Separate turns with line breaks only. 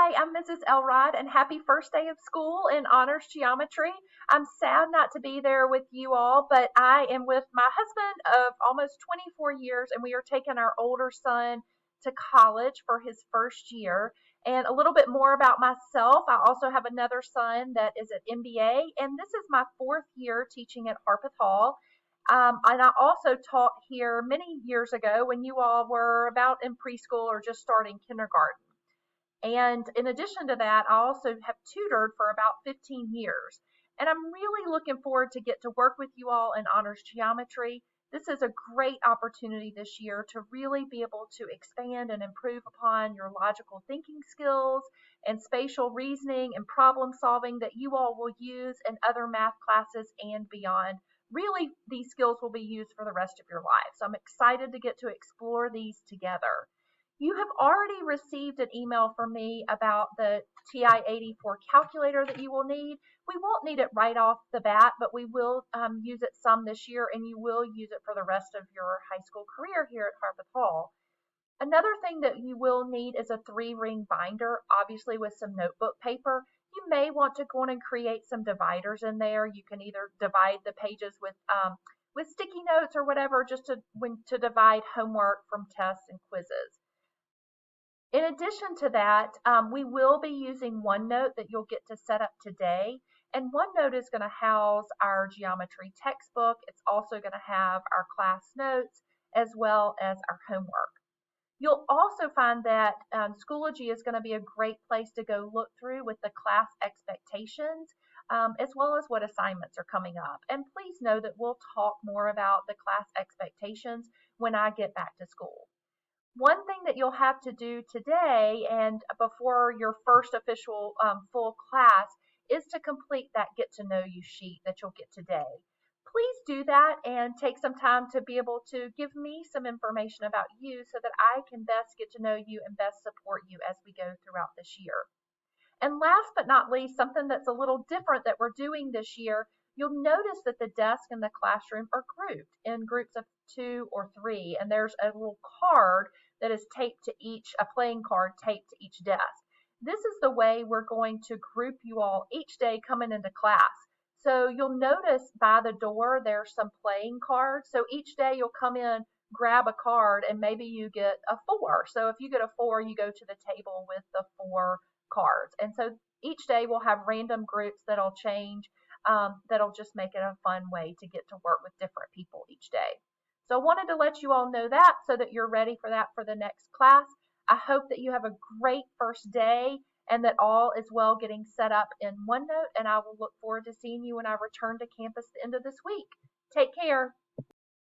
Hi, I'm Mrs. Elrod, and happy first day of school in honors geometry. I'm sad not to be there with you all, but I am with my husband of almost 24 years, and we are taking our older son to college for his first year. And a little bit more about myself, I also have another son that is at MBA, and this is my fourth year teaching at Harpeth Hall. And I also taught here many years ago when you all were about in preschool or just starting kindergarten. And in addition to that, I also have tutored for about 15 years. And I'm really looking forward to get to work with you all in honors geometry. This is a great opportunity this year to really be able to expand and improve upon your logical thinking skills and spatial reasoning and problem solving that you all will use in other math classes and beyond. Really, these skills will be used for the rest of your life. So I'm excited to get to explore these together. You have already received an email from me about the TI-84 calculator that you will need. We won't need it right off the bat, but we will use it some this year, and you will use it for the rest of your high school career here at Harpeth Hall. Another thing that you will need is a 3-ring binder, obviously with some notebook paper. You may want to go on and create some dividers in there. You can either divide the pages with sticky notes or whatever, just to divide homework from tests and quizzes. In addition to that, we will be using OneNote that you'll get to set up today. And OneNote is going to house our geometry textbook. It's also going to have our class notes as well as our homework. You'll also find that Schoology is going to be a great place to go look through with the class expectations, as well as what assignments are coming up. And please know that we'll talk more about the class expectations when I get back to school. One thing that you'll have to do today and before your first official full class is to complete that get to know you sheet that you'll get today. Please do that and take some time to be able to give me some information about you so that I can best get to know you and best support you as we go throughout this year. And last but not least, something that's a little different that we're doing this year, you'll notice that the desk in the classroom are grouped in groups of 2 or 3, and there's a little card that is taped to a playing card taped to each desk. This is the way we're going to group you all each day coming into class. So you'll notice by the door there's some playing cards. So each day you'll come in, grab a card, and maybe you get a 4. So if you get a 4, you go to the table with the 4 cards. And so each day we'll have random groups that'll change, that'll just make it a fun way to get to work with different people each day. So I wanted to let you all know that so that you're ready for that for the next class. I hope that you have a great first day and that all is well getting set up in OneNote, and I will look forward to seeing you when I return to campus at the end of this week. Take care.